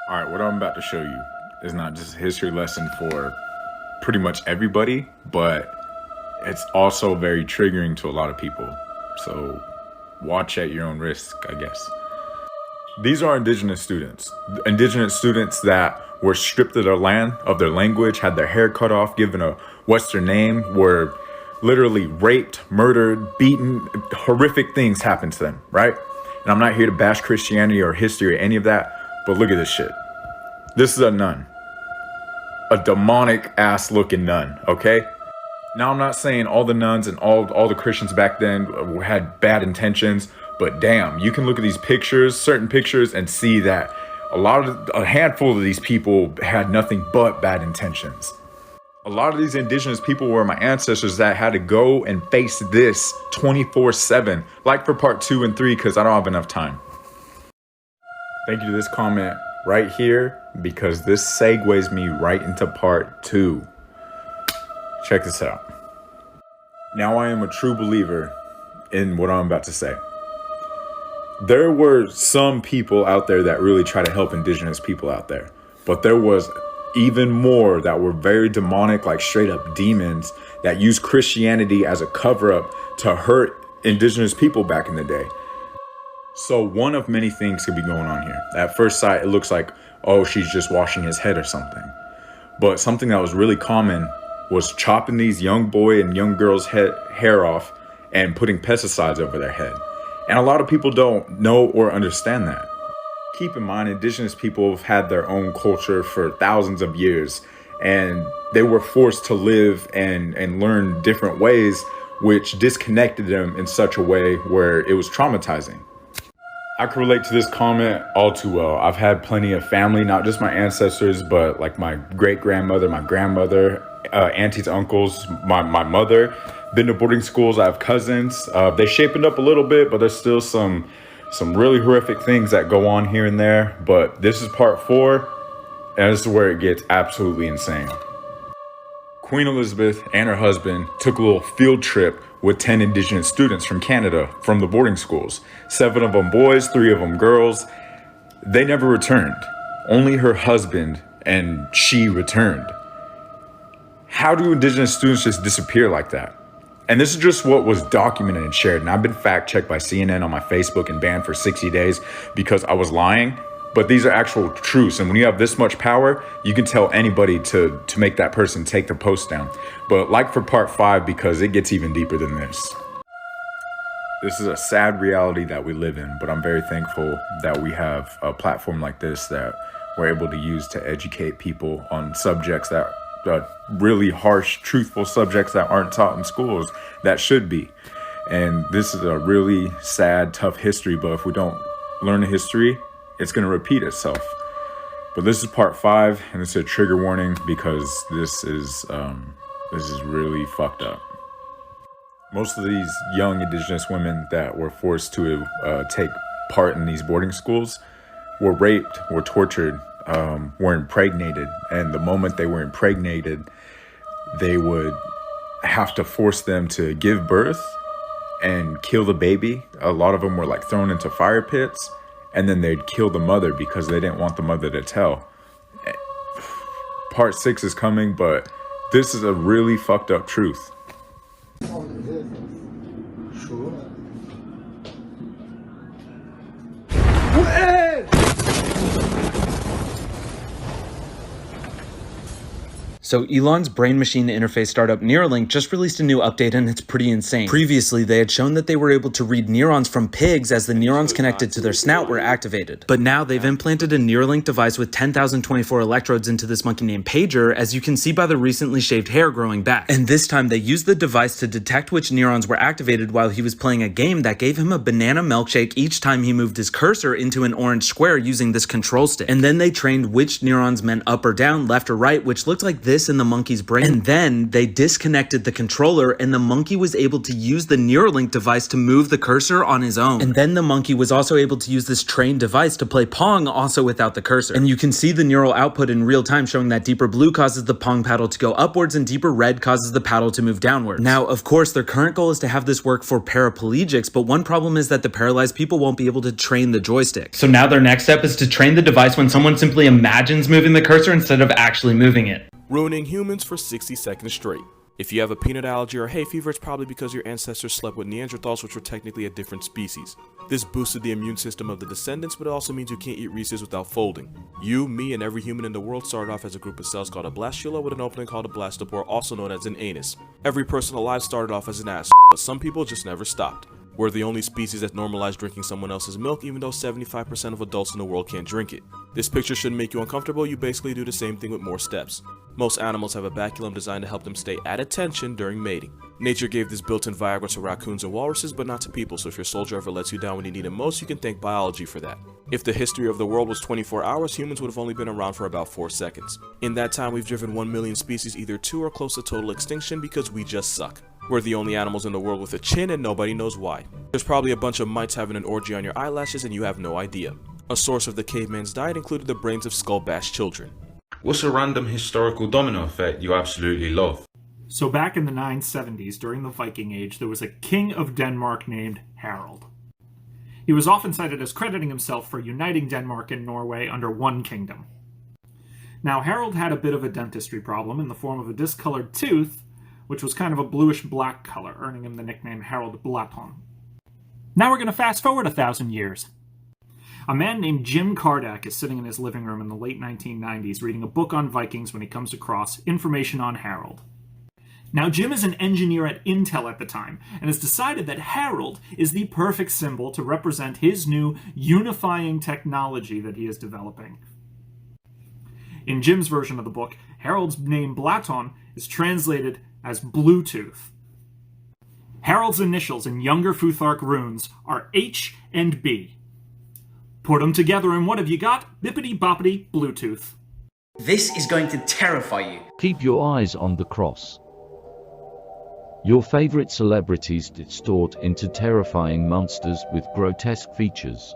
All right, what I'm about to show you is not just a history lesson for pretty much everybody, but it's also very triggering to a lot of people. So watch at your own risk, I guess. These are indigenous students that were stripped of their land, of their language, had their hair cut off, given a Western name, were literally raped, murdered, beaten. Horrific things happened to them, right? And I'm not here to bash Christianity or history or any of that, but look at this shit. This is a nun. A demonic ass looking nun, okay? Now I'm not saying all the nuns and all the Christians back then had bad intentions, but damn, you can look at these pictures, certain pictures, and see that a handful of these people had nothing but bad intentions. A lot of these indigenous people were my ancestors that had to go and face this 24/7, like for part 2 and 3, because I don't have enough time. Thank you to this comment right here, because this segues me right into part 2. Check this out. Now I am a true believer in what I'm about to say. There were some people out there that really try to help indigenous people out there, but there was even more that were very demonic, like straight up demons that used Christianity as a cover up to hurt indigenous people back in the day. So one of many things could be going on here. At first sight, it looks like, oh, she's just washing his head or something. But something that was really common was chopping these young boy and young girls' hair off and putting pesticides over their head. And a lot of people don't know or understand that. Keep in mind, indigenous people have had their own culture for thousands of years, and they were forced to live and learn different ways, which disconnected them in such a way where it was traumatizing. I can relate to this comment all too well. I've had plenty of family, not just my ancestors, but like my great-grandmother, my grandmother, aunties, uncles, my mother, been to boarding schools. I have cousins. They shapen up a little bit, but there's still some really horrific things that go on here and there. But this is part 4, and this is where it gets absolutely insane. Queen Elizabeth and her husband took a little field trip with 10 indigenous students from Canada from the boarding schools. 7 of them boys, 3 of them girls. They never returned. Only her husband and she returned. How do indigenous students just disappear like that? And this is just what was documented and shared. And I've been fact-checked by CNN on my Facebook and banned for 60 days because I was lying. But these are actual truths. And when you have this much power, you can tell anybody to make that person take their post down. But like for part 5, because it gets even deeper than this. This is a sad reality that we live in, but I'm very thankful that we have a platform like this that we're able to use to educate people on subjects that really harsh, truthful subjects that aren't taught in schools that should be. And this is a really sad, tough history, but if we don't learn the history, it's going to repeat itself. But this is part 5, and it's a trigger warning because this is really fucked up. Most of these young indigenous women that were forced to take part in these boarding schools were raped, were tortured, were impregnated. And the moment they were impregnated, they would have to force them to give birth and kill the baby. A lot of them were like thrown into fire pits, and then they'd kill the mother because they didn't want the mother to tell. Part 6 is coming, but this is a really fucked up truth. So Elon's brain-machine interface startup Neuralink just released a new update, and it's pretty insane. Previously, they had shown that they were able to read neurons from pigs as the neurons connected to their snout were activated. But now they've implanted a Neuralink device with 10,024 electrodes into this monkey named Pager, as you can see by the recently shaved hair growing back. And this time they used the device to detect which neurons were activated while he was playing a game that gave him a banana milkshake each time he moved his cursor into an orange square using this control stick. And then they trained which neurons meant up or down, left or right, which looked like this this in the monkey's brain, and then they disconnected the controller, and the monkey was able to use the Neuralink device to move the cursor on his own. And then the monkey was also able to use this trained device to play Pong also without the cursor. And you can see the neural output in real time, showing that deeper blue causes the Pong paddle to go upwards and deeper red causes the paddle to move downwards. Now, of course, their current goal is to have this work for paraplegics, but one problem is that the paralyzed people won't be able to train the joystick. So now their next step is to train the device when someone simply imagines moving the cursor instead of actually moving it. Ruining humans for 60 seconds straight. If you have a peanut allergy or hay fever, it's probably because your ancestors slept with Neanderthals, which were technically a different species. This boosted the immune system of the descendants, but it also means you can't eat Reese's without folding. You, me, and every human in the world started off as a group of cells called a blastula with an opening called a blastopore, also known as an anus. Every person alive started off as an ass, but some people just never stopped. We're the only species that normalized drinking someone else's milk, even though 75% of adults in the world can't drink it. This picture shouldn't make you uncomfortable, you basically do the same thing with more steps. Most animals have a baculum designed to help them stay at attention during mating. Nature gave this built-in Viagra to raccoons and walruses, but not to people, so if your soldier ever lets you down when you need him most, you can thank biology for that. If the history of the world was 24 hours, humans would have only been around for about 4 seconds. In that time, we've driven 1 million species either to or close to total extinction because we just suck. We're the only animals in the world with a chin and nobody knows why. There's probably a bunch of mites having an orgy on your eyelashes and you have no idea. A source of the caveman's diet included the brains of skull-bashed children. What's a random historical domino effect you absolutely love? So back in the 970s, during the Viking Age, there was a king of Denmark named Harald. He was often cited as crediting himself for uniting Denmark and Norway under one kingdom. Now, Harald had a bit of a dentistry problem in the form of a discolored tooth, which was kind of a bluish-black color, earning him the nickname Harald Blaton. Now we're going to fast forward 1,000 years. A man named Jim Kardak is sitting in his living room in the late 1990s reading a book on Vikings when he comes across information on Harald. Now, Jim is an engineer at Intel at the time, and has decided that Harald is the perfect symbol to represent his new unifying technology that he is developing. In Jim's version of the book, Harald's name Blaton is translated as Bluetooth. Harald's initials in younger Futhark runes are H and B. Put them together and what have you got? Bippity-boppity Bluetooth. This is going to terrify you. Keep your eyes on the cross. Your favorite celebrities distort into terrifying monsters with grotesque features.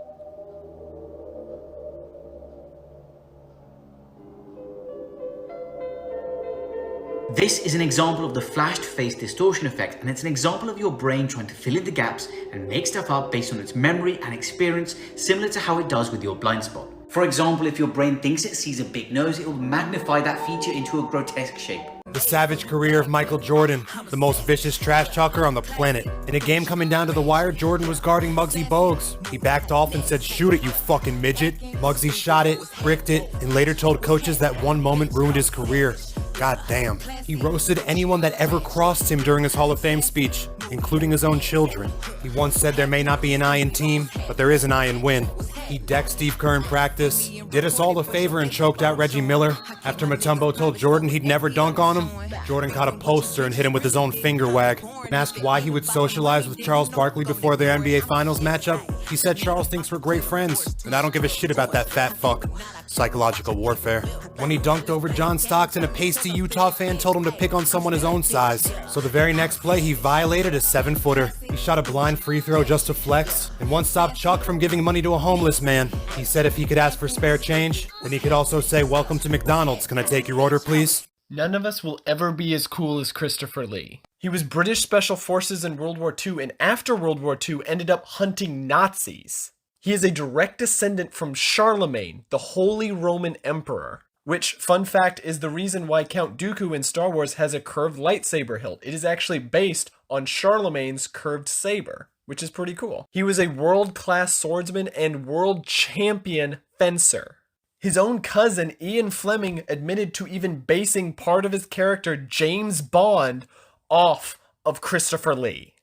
This is an example of the flashed face distortion effect, and it's an example of your brain trying to fill in the gaps and make stuff up based on its memory and experience, similar to how it does with your blind spot. For example, if your brain thinks it sees a big nose, it will magnify that feature into a grotesque shape. The savage career of Michael Jordan, the most vicious trash talker on the planet. In a game coming down to the wire, Jordan was guarding Muggsy Bogues. He backed off and said, "Shoot it, you fucking midget." Muggsy shot it, bricked it, and later told coaches that one moment ruined his career. God damn. He roasted anyone that ever crossed him during his Hall of Fame speech, including his own children. He once said there may not be an I in team, but there is an I in win. He decked Steve Kerr in practice, did us all a favor and choked out Reggie Miller. After Mutombo told Jordan he'd never dunk on him, Jordan caught a poster and hit him with his own finger wag. When asked why he would socialize with Charles Barkley before their NBA Finals matchup, he said Charles thinks we're great friends, and I don't give a shit about that fat fuck. Psychological warfare. When he dunked over John Stockton, a pasty Utah fan told him to pick on someone his own size. So the very next play, he violated a 7-footer. He shot a blind free throw just to flex, and once stopped Chuck from giving money to a homeless man. He said if he could ask for spare change, then he could also say, "Welcome to McDonald's, can I take your order please?" None of us will ever be as cool as Christopher Lee. He was British Special Forces in World War II, and after World War II ended up hunting Nazis. He is a direct descendant from Charlemagne, the Holy Roman Emperor, which, fun fact, is the reason why Count Dooku in Star Wars has a curved lightsaber hilt. It is actually based on Charlemagne's curved saber, which is pretty cool. He was a world-class swordsman and world champion fencer. His own cousin, Ian Fleming, admitted to even basing part of his character, James Bond, off of Christopher Lee,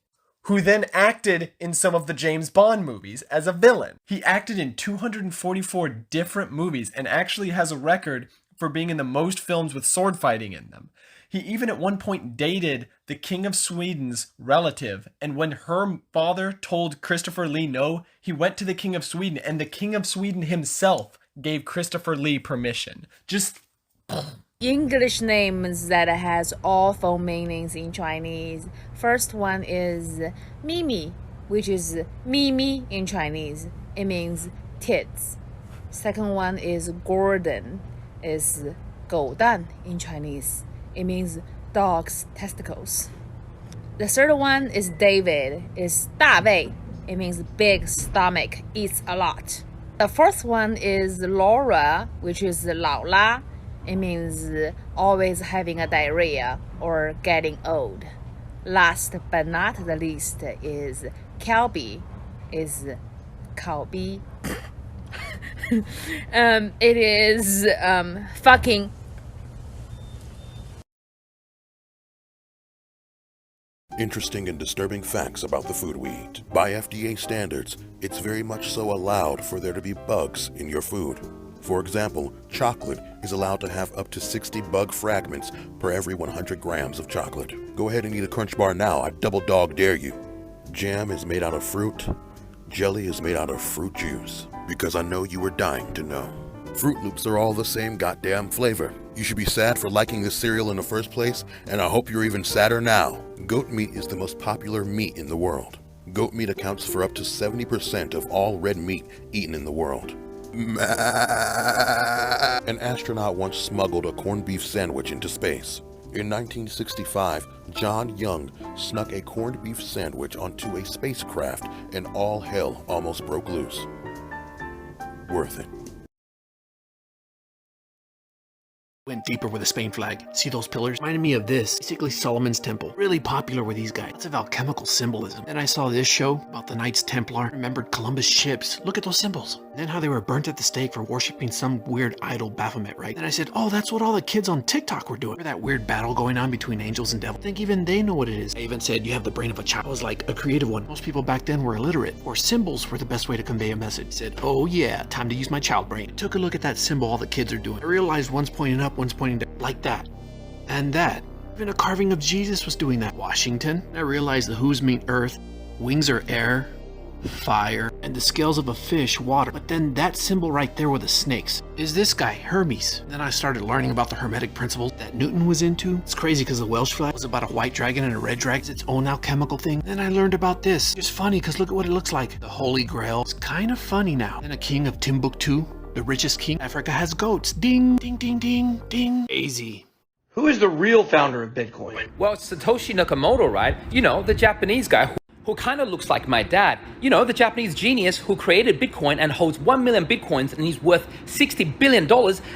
who then acted in some of the James Bond movies as a villain. He acted in 244 different movies and actually has a record for being in the most films with sword fighting in them. He even at one point dated the King of Sweden's relative, and when her father told Christopher Lee no, he went to the King of Sweden, and the King of Sweden himself gave Christopher Lee permission. Just English names that has all full meanings in Chinese. First one is Mimi, which is Mimi in Chinese. It means tits. Second one is Gordon, is 狗蛋 in Chinese. It means dog's testicles. The third one is David, is 大胃. It means big stomach, eats a lot. The fourth one is Laura, which is 老拉. It means always having a diarrhea or getting old. Last but not the least is Calby, is 烤逼. It is fucking. Interesting and disturbing facts about the food we eat. By FDA standards, it's very much so allowed for there to be bugs in your food. For example, chocolate is allowed to have up to 60 bug fragments per every 100 grams of chocolate. Go ahead and eat a Crunch Bar now, I double dog dare you. Jam is made out of fruit. Jelly is made out of fruit juice. Because I know you were dying to know. Fruit Loops are all the same goddamn flavor. You should be sad for liking this cereal in the first place, and I hope you're even sadder now. Goat meat is the most popular meat in the world. Goat meat accounts for up to 70% of all red meat eaten in the world. An astronaut once smuggled a corned beef sandwich into space. In 1965, John Young snuck a corned beef sandwich onto a spacecraft and all hell almost broke loose. Worth it. Went deeper with a Spain flag. See those pillars? Reminded me of this. Basically Solomon's Temple. Really popular with these guys. Lots of alchemical symbolism. Then I saw this show about the Knights Templar. Remembered Columbus ships. Look at those symbols. And then how they were burnt at the stake for worshipping some weird idol Baphomet, right? Then I said, oh, that's what all the kids on TikTok were doing. Remember that weird battle going on between angels and devils? I think even they know what it is. I even said, you have the brain of a child. I was like, a creative one. Most people back then were illiterate, or symbols were the best way to convey a message. I said, oh yeah, time to use my child brain. I took a look at that symbol all the kids are doing. I realized one's pointing up, one's pointing down. Like that. And that. Even a carving of Jesus was doing that. Washington. I realized the who's mean earth, wings are air, fire, and the scales of a fish, water. But then that symbol right there with the snakes is this guy, Hermes. Then I started learning about the Hermetic principles that Newton was into. It's crazy because the Welsh flag was about a white dragon and a red dragon. It's its own alchemical thing. Then I learned about this. It's funny because look at what it looks like. The Holy Grail. It's kind of funny now. Then a king of Timbuktu, the richest king. Africa has goats. Ding, ding, ding, ding, ding. Easy. Who is the real founder of Bitcoin? Well, it's Satoshi Nakamoto, right? You know, the Japanese guy who kind of looks like my dad. You know, the Japanese genius who created Bitcoin and holds 1 million Bitcoins and he's worth $60 billion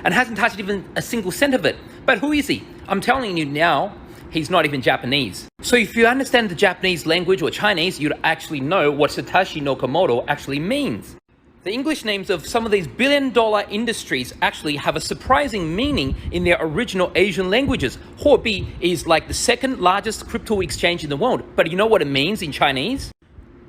and hasn't touched even a single cent of it. But who is he? I'm telling you now, he's not even Japanese. So if you understand the Japanese language or Chinese, you'd actually know what Satoshi Nakamoto actually means. The English names of some of these billion-dollar industries actually have a surprising meaning in their original Asian languages. Huobi is like the second largest crypto exchange in the world, but you know what it means in Chinese?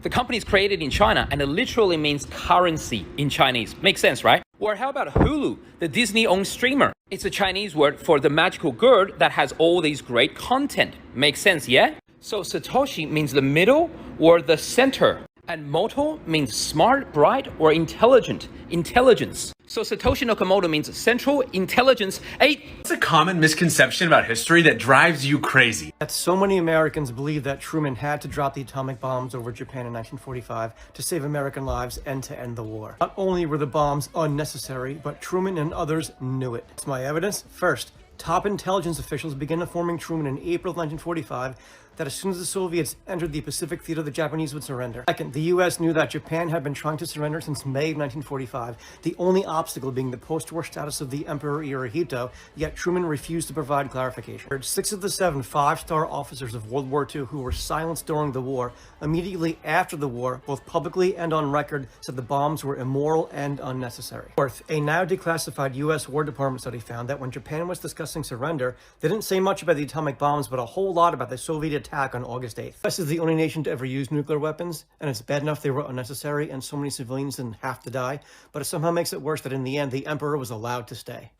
The company is created in China and it literally means currency in Chinese. Makes sense, right? Or how about Hulu, the Disney-owned streamer? It's a Chinese word for the magical girl that has all these great content. Makes sense, yeah? So Satoshi means the middle or the center. And moto means smart, bright, or intelligent. Intelligence. So Satoshi Nakamoto means central intelligence. It's a common misconception about history that drives you crazy. That so many Americans believe that Truman had to drop the atomic bombs over Japan in 1945 to save American lives and to end the war. Not only were the bombs unnecessary, but Truman and others knew it. It's my evidence. First, top intelligence officials began informing Truman in April of 1945 that as soon as the Soviets entered the Pacific theater, the Japanese would surrender. Second, the U.S. knew that Japan had been trying to surrender since May of 1945, the only obstacle being the post-war status of the Emperor Hirohito, yet Truman refused to provide clarification. Third, 6 of the 7 5-star officers of World War II who were silenced during the war, immediately after the war, both publicly and on record, said the bombs were immoral and unnecessary. Fourth, a now declassified U.S. War Department study found that when Japan was discussing surrender, they didn't say much about the atomic bombs, but a whole lot about the Soviet attack on August 8th. The US is the only nation to ever use nuclear weapons, and it's bad enough they were unnecessary and so many civilians didn't have to die, but it somehow makes it worse that in the end, the emperor was allowed to stay.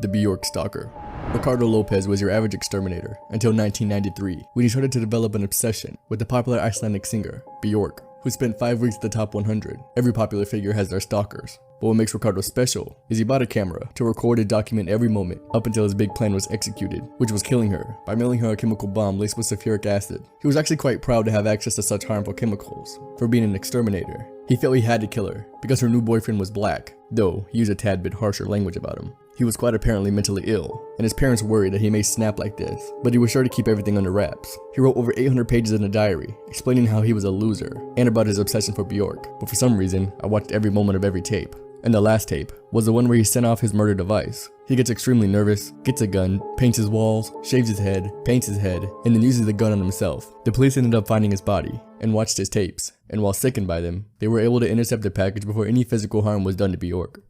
The Bjork Stalker. Ricardo Lopez was your average exterminator until 1993, when he started to develop an obsession with the popular Icelandic singer, Bjork, who spent 5 weeks at the top 100. Every popular figure has their stalkers. But what makes Ricardo special is he bought a camera to record and document every moment up until his big plan was executed, which was killing her by mailing her a chemical bomb laced with sulfuric acid. He was actually quite proud to have access to such harmful chemicals. For being an exterminator, he felt he had to kill her because her new boyfriend was black, though he used a tad bit harsher language about him. He was quite apparently mentally ill, and his parents worried that he may snap like this, but he was sure to keep everything under wraps. He wrote over 800 pages in a diary, explaining how he was a loser, and about his obsession for Bjork, but for some reason, I watched every moment of every tape. And the last tape was the one where he sent off his murder device. He gets extremely nervous, gets a gun, paints his walls, shaves his head, paints his head, and then uses the gun on himself. The police ended up finding his body, and watched his tapes, and while sickened by them, they were able to intercept the package before any physical harm was done to Bjork.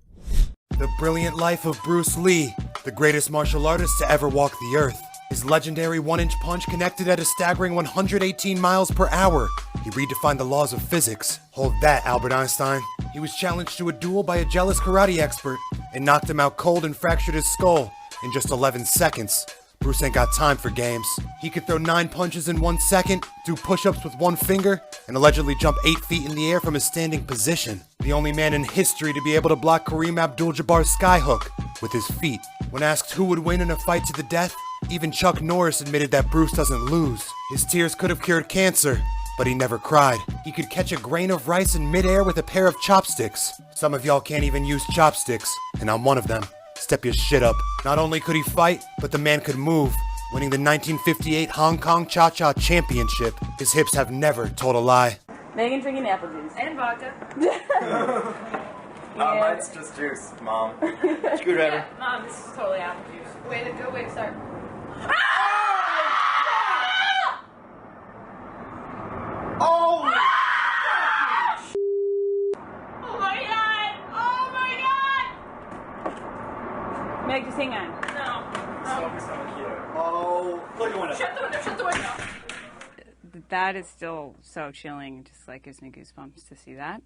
The brilliant life of Bruce Lee, the greatest martial artist to ever walk the earth. His legendary 1-inch punch connected at a staggering 118 miles per hour. He redefined the laws of physics. Hold that, Albert Einstein. He was challenged to a duel by a jealous karate expert and knocked him out cold and fractured his skull in just 11 seconds. Bruce ain't got time for games. He could throw 9 punches in 1 second, do push-ups with 1 finger, and allegedly jump 8 feet in the air from his standing position. The only man in history to be able to block Kareem Abdul-Jabbar's skyhook with his feet. When asked who would win in a fight to the death, even Chuck Norris admitted that Bruce doesn't lose. His tears could have cured cancer, but he never cried. He could catch a grain of rice in midair with a pair of chopsticks. Some of y'all can't even use chopsticks, and I'm one of them. Step your shit up. Not only could he fight, but the man could move, winning the 1958 Hong Kong Cha-Cha Championship. His hips have never told a lie. Megan drinking apple juice. And vodka. Mine's just juice, Mom. Screwdriver. Yeah, Mom, this is totally apple juice. Way to go, way to start. Oh! Oh my god! Oh my god! Meg, just hang on. No. Oh, look at the window. Shut the window, shut the window! That is still so chilling. It just like gives me goosebumps to see that.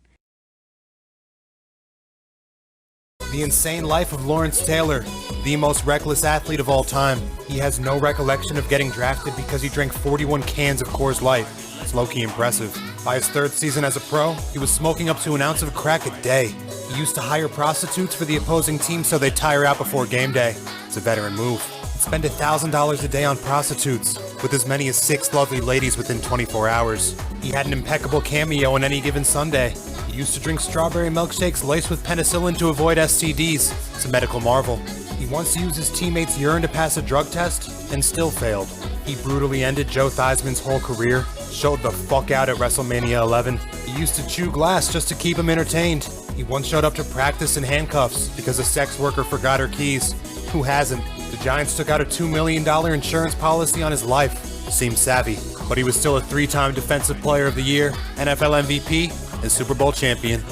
The insane life of Lawrence Taylor, the most reckless athlete of all time. He has no recollection of getting drafted because he drank 41 cans of Coors Light. It's low-key impressive. By his 3rd season as a pro, he was smoking up to an ounce of crack a day. He used to hire prostitutes for the opposing team so they'd tire out before game day. It's a veteran move. He'd spend $1,000 a day on prostitutes, with as many as 6 lovely ladies within 24 hours. He had an impeccable cameo on any given Sunday. He used to drink strawberry milkshakes laced with penicillin to avoid STDs. It's a medical marvel. He once used his teammates' urine to pass a drug test, and still failed. He brutally ended Joe Theismann's whole career, showed the fuck out at WrestleMania 11. He used to chew glass just to keep him entertained. He once showed up to practice in handcuffs because a sex worker forgot her keys. Who hasn't? The Giants took out a $2 million insurance policy on his life. Seemed savvy, but he was still a 3-time Defensive Player of the Year, NFL MVP, and Super Bowl champion.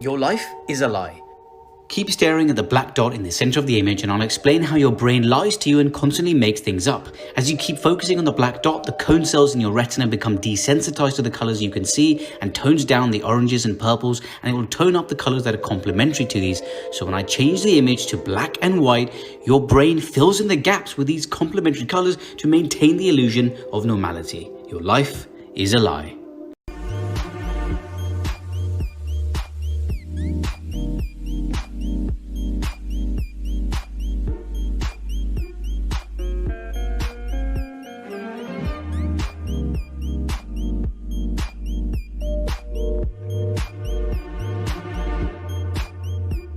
Your life is a lie. Keep staring at the black dot in the center of the image and I'll explain how your brain lies to you and constantly makes things up. As you keep focusing on the black dot, the cone cells in your retina become desensitized to the colors you can see and tones down the oranges and purples, and it will tone up the colors that are complementary to these. So when I change the image to black and white, your brain fills in the gaps with these complementary colors to maintain the illusion of normality. Your life is a lie.